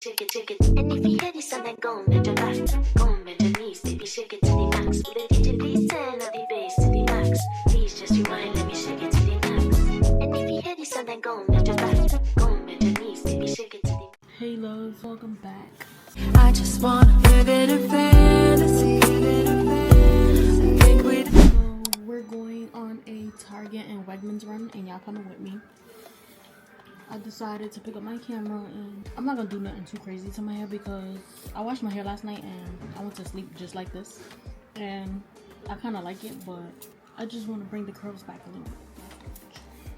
Shake it. And if you hear this sound, then go and bend your back, go and bend your knees, baby, shake it to the max. Put the DJ please turn up the bass to the max. Please just rewind, let me shake it to the max. And if you hear this sound, then go and bend your back, go and bend your knees, baby, shake it to the. Hey loves, welcome back. I just wanna live in a fantasy. So we're going on a Target and Wegmans run, and y'all coming with me. I decided to pick up my camera, and I'm not gonna do nothing too crazy to my hair because I washed my hair last night and I went to sleep just like this, and I kind of like it, but I just want to bring the curls back a little bit.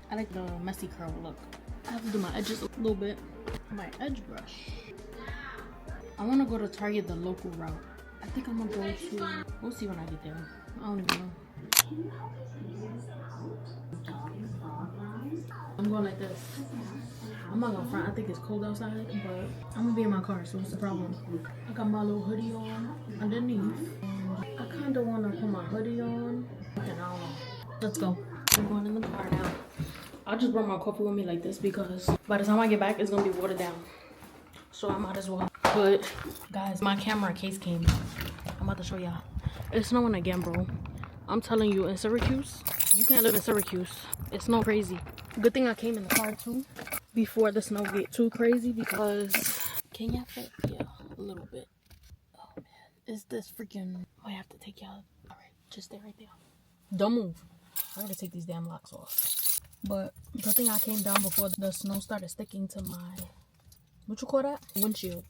I like the messy curl look. I have to do my edges a little bit. My edge brush. I want to go to Target the local route. I think I'm gonna go to, we'll see when I get there. I don't even know. I'm going like this. I'm not gonna front, I think it's cold outside, but I'm gonna be in my car, so what's the problem? I got my little hoodie on underneath, and I kinda wanna put my hoodie on, and I don't know. Let's go. I'm going in the car now. I just brought my coffee with me like this because by the time I get back, it's gonna be watered down. So I might as well. But guys, my camera case came. I'm about to show y'all. It's snowing again, bro. I'm telling you, in Syracuse, you can't live in Syracuse. It's snow crazy. Good thing I came in the car too before the snow get too crazy because can y'all fit? Yeah, a little bit. Oh man, is this freaking? I have to take y'all. All right, just stay right there. Don't move. I gotta take these damn locks off. But good thing I came down before the snow started sticking to my, what you call that? Windshield.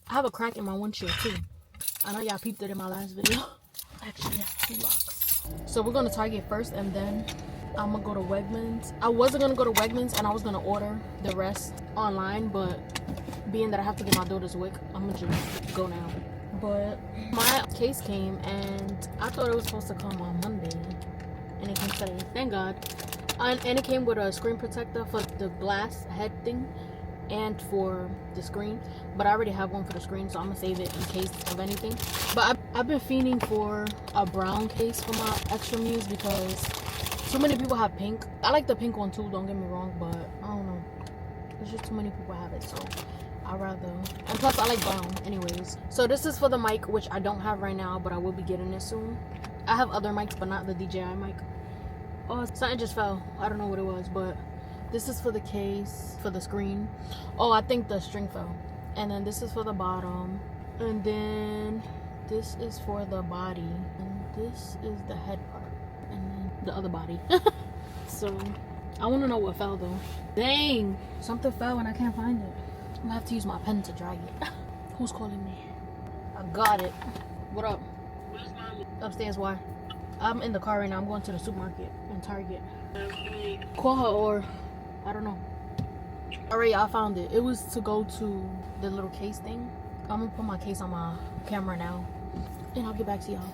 I have a crack in my windshield too. I know y'all peeped it in my last video. I actually have 2 locks. So we're gonna Target first, and then I'm gonna go to Wegmans. I wasn't gonna go to Wegmans, and I was gonna order the rest online, but being that I have to get my daughter's wig, I'm gonna just go now. But my case came, and I thought it was supposed to come on Monday, and it came today. Thank God. And it came with a screen protector for the glass head thing and for the screen, but I already have one for the screen, so I'm gonna save it in case of anything. But I've been fiending for a brown case for my extra muse because too many people have pink. I like the pink one too, don't get me wrong, but I don't know, it's just too many people have it, so I'd rather, and plus I like brown anyways. So this is for the mic, which I don't have right now, but I will be getting it soon. I have other mics, but not the DJI mic. Oh, something just fell. I don't know what it was, but this is for the case, for the screen. Oh, I think the string fell. And then this is for the bottom. And then this is for the body. And this is the head part. And then the other body. So, I want to know what fell though. Dang! Something fell and I can't find it. I'm gonna have to use my pen to drag it. Who's calling me? I got it. What up? Where's mommy? Upstairs, why? I'm in the car right now. I'm going to the supermarket and Target. Call her or I don't know. Alright, I found it. It was to go to the little case thing. I'm gonna put my case on my camera now, and I'll get back to y'all.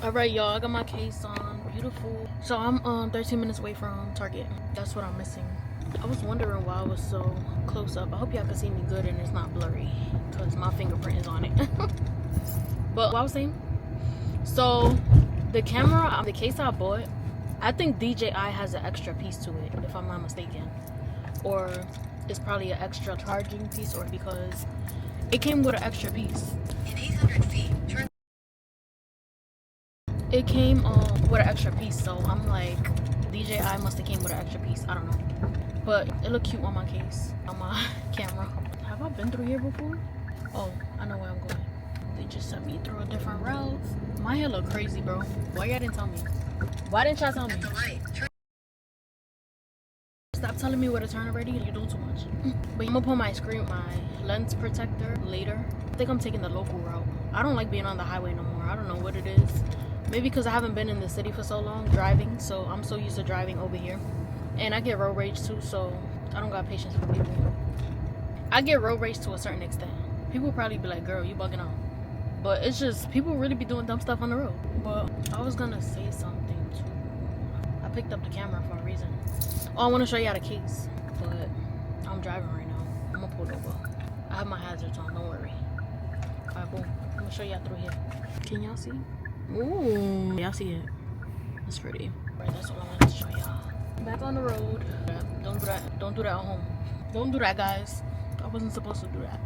Alright, y'all, I got my case on. Beautiful. So I'm 13 minutes away from Target. That's what I'm missing. I was wondering why I was so close up. I hope y'all can see me good and it's not blurry because my fingerprint is on it. But what I was saying, so the camera, the case I bought, I think DJI has an extra piece to it, if I'm not mistaken. Or it's probably an extra charging piece, or because it came with an extra piece. In 800 feet, turn. It came with an extra piece, so I'm like, DJI must have came with an extra piece. I don't know. But it looked cute on my case, on my camera. Have I been through here before? Oh, I know where I'm going. They just sent me through a different route. My hair look crazy, bro. Why y'all didn't tell me? Why didn't y'all tell me? Stop telling me where to turn already. You're doing too much. But I'm gonna put my lens protector later. I think I'm taking the local route. I don't like being on the highway no more. I don't know what it is. Maybe because I haven't been in the city for so long driving, so I'm so used to driving over here. And I get road rage too, so I don't got patience for people. I get road rage to a certain extent. People probably be like, girl, you bugging out. But it's just, people really be doing dumb stuff on the road. But I was gonna say something too. I picked up the camera for a reason. Oh, I want to show y'all the case, but I'm driving right now. I'm gonna pull over. I have my hazards on, don't worry. Alright, boom. I'm gonna show y'all through here. Can y'all see? Ooh, y'all see it? It's pretty. Right, that's what I wanted to show y'all. Back on the road. Don't do that. Don't do that at home. Don't do that, guys. I wasn't supposed to do that.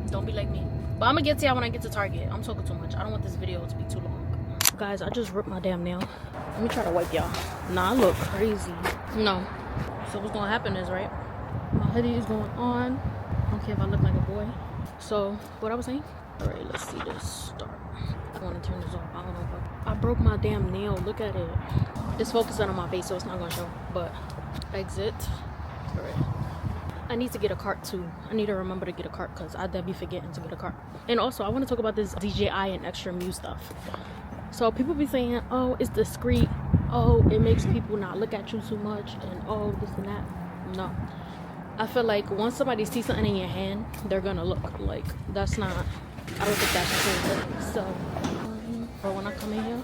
Don't be like me. But I'm gonna get to y'all when I get to Target. I'm talking too much. I don't want this video to be too long. Guys, I just ripped my damn nail. Let me try to wipe y'all. Nah, I look crazy. No. So what's gonna happen is, right, my hoodie is going on. I don't care if I look like a boy. So what I was saying? All right, let's see this start. I want to turn this off. I don't know, but I broke my damn nail. Look at it. It's focusing on my face, so it's not gonna show. But exit. All right. I need to get a cart too. I need to remember to get a cart because I'd be forgetting to get a cart. And also, I want to talk about this DJI and Extra Mu stuff. So people be saying, oh, it's discreet. Oh, it makes people not look at you too much. And oh, this and that. No. I feel like once somebody sees something in your hand, they're gonna look. Like, that's not, I don't think that's the same thing. So, but when I come in here,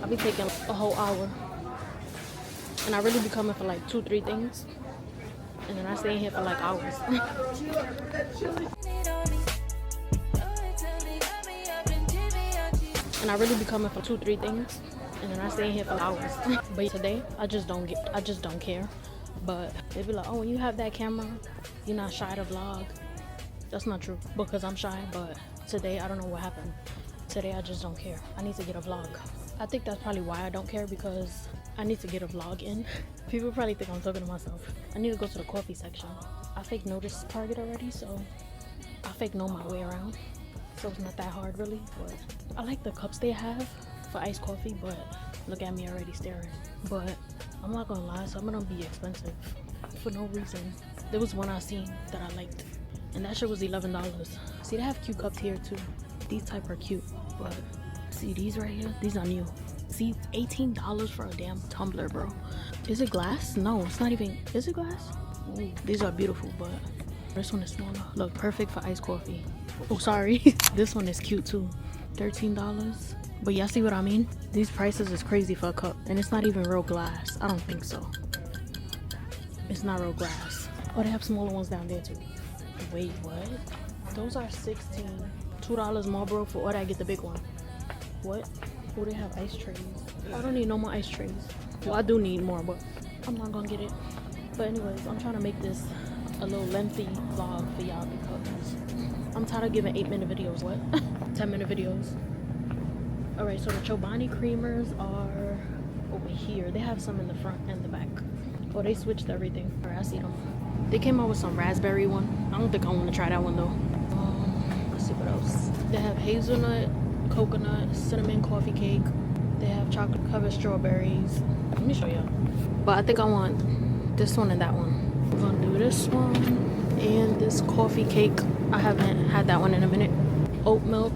I'll be taking a whole hour. And I really be coming for like 2-3 things. And then I stay in here for like hours. And I really be coming for 2-3 things. And then I stay in here for hours. But today, I just don't care. But they be like, oh, when you have that camera, you're not shy to vlog. That's not true, because I'm shy. But today, I don't know what happened. Today, I just don't care. I need to get a vlog. I think that's probably why I don't care, because I need to get a vlog in. People probably think I'm talking to myself. I need to go to the coffee section. I fake noticed Target already, so I fake know my way around. So it's not that hard, really. But I like the cups they have for iced coffee, but look at me already staring. But I'm not gonna lie, some of them be expensive for no reason. There was one I seen that I liked, and that shit was $11. See, they have cute cups here too. These type are cute, but see these right here? These are new. See, $18 for a damn tumbler, bro. Is it glass? No, it's not even. Is it glass? Ooh, these are beautiful, but this one is smaller. Look, perfect for iced coffee. Oh, sorry. This one is cute too. $13. But y'all see what I mean? These prices is crazy for a cup, and it's not even real glass. I don't think so. It's not real glass. Oh, they have smaller ones down there too. Wait, what? Those are $16. $2 more, bro. For what I get the big one. What? Oh, they have ice trays. I don't need no more ice trays. Well, I do need more, but I'm not gonna get it. But anyways, I'm trying to make this a little lengthy vlog for y'all because I'm tired of giving 8-minute videos. What? 10-minute videos. Alright, so the Chobani creamers are over here. They have some in the front and the back. Oh, they switched everything. Alright, I see them. They came out with some raspberry one. I don't think I want to try that one though. Let's see what else. They have hazelnut, coconut, cinnamon coffee cake. They have chocolate covered strawberries. Let me show y'all. But I think I want this one and that one. I'm gonna do this one and this coffee cake. I haven't had that one in a minute. Oat milk.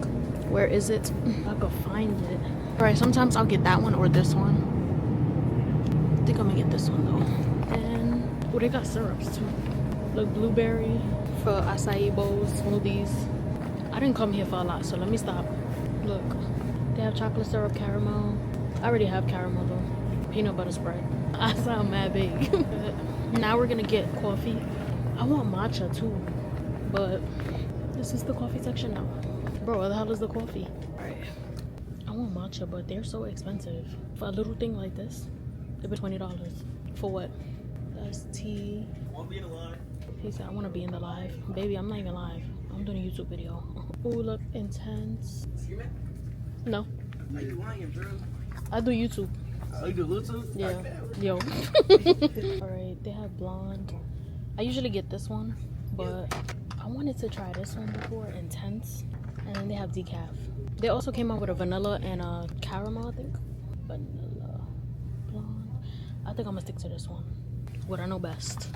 Where is it? I could find it. Alright, sometimes I'll get that one or this one. I think I'm gonna get this one though. And oh, they got syrups too. Look, blueberry for acai bowls, smoothies. I didn't come here for a lot, so let me stop. Look, they have chocolate syrup caramel. I already have caramel though. Peanut butter spread. I sound mad big. Now we're gonna get coffee. I want matcha too, but this is the coffee section now. Bro, what the hell is the coffee? Alright. I want matcha, but they're so expensive. For a little thing like this, it'd be $20. For what? That's tea. He said, I want to be in the live. Baby, I'm not even live. I'm doing a YouTube video. Oh, look, intense. No. Are you lying, bro? I do YouTube. Oh, you do YouTube? Yeah. Yo. Alright, they have blonde. I usually get this one, but I wanted to try this one before, intense. And then they have decaf. They also came out with a vanilla and a caramel, I think. Vanilla, blonde. I think I'm gonna stick to this one. What I know best.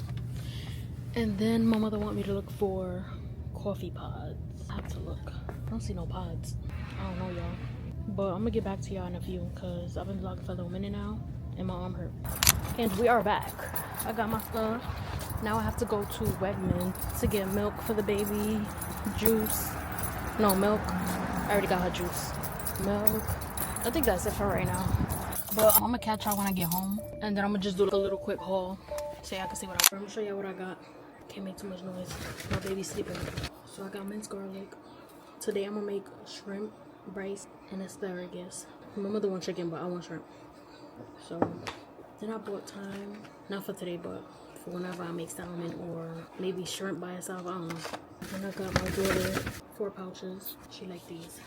And then my mother want me to look for coffee pods. I have to look. I don't see no pods. I don't know, y'all. But I'm gonna get back to y'all in a few because I've been vlogging for a little minute now and my arm hurt. And we are back. I got my stuff. Now I have to go to Wegmans to get milk for the baby, juice. No, milk. I already got her juice. Milk. I think that's it for right now. But I'm gonna catch y'all when I get home. And then I'm gonna just do a little quick haul so y'all can see what I'm gonna show y'all what I got. Can't make too much noise. My baby's sleeping. So I got minced garlic. Today I'm gonna make shrimp, rice, and asparagus. My mother wants chicken, but I want shrimp. So then I bought thyme. Not for today, but for whenever I make salmon or maybe shrimp by itself. I don't know. And I got my daughter 4 pouches. She like these.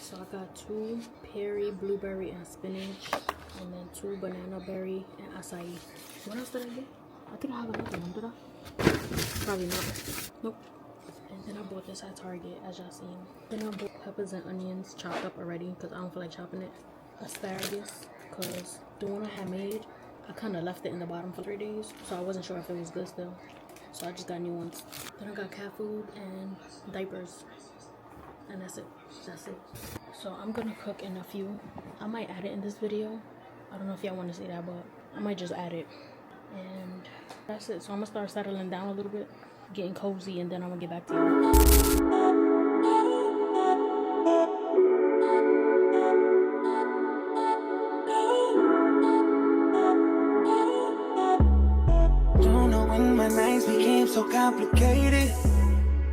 So I got 2 berry, blueberry, and spinach, and then 2 banana berry and acai. What else did I get? I think I have another one, did I? Probably not. Nope. And then I bought this at Target, as y'all seen. Then I bought peppers and onions chopped up already because I don't feel like chopping it. Asparagus, because the one I had made, I kind of left it in the bottom for 3 days, so I wasn't sure if it was good still. So I just got new ones. Then I got cat food and diapers. And that's it. That's it. So I'm gonna cook in a few. I might add it in this video. I don't know if y'all want to see that, but I might just add it. And that's it. So I'm gonna start settling down a little bit, getting cozy, and then I'm gonna get back to you. My nights became so complicated.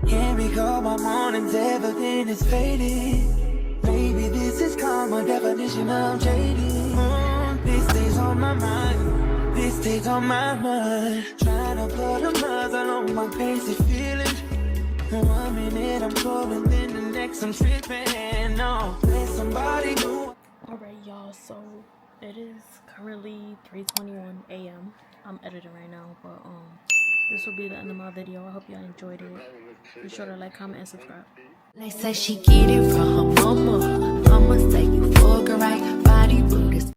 Can't recall my mornings, everything is faded. Maybe this is called my definition of jaded. This stays on my mind, this stays on my mind. Trying to put a muzzle on my basic feelings. 1 minute I'm going, then the next I'm tripping. No, let somebody move. Alright y'all, so it is currently 3:21 a.m. I'm editing right now, but this will be the end of my video. I hope y'all enjoyed it. Be sure to like, comment, and subscribe. They say she get it from her mama. Mama say you fuck her right.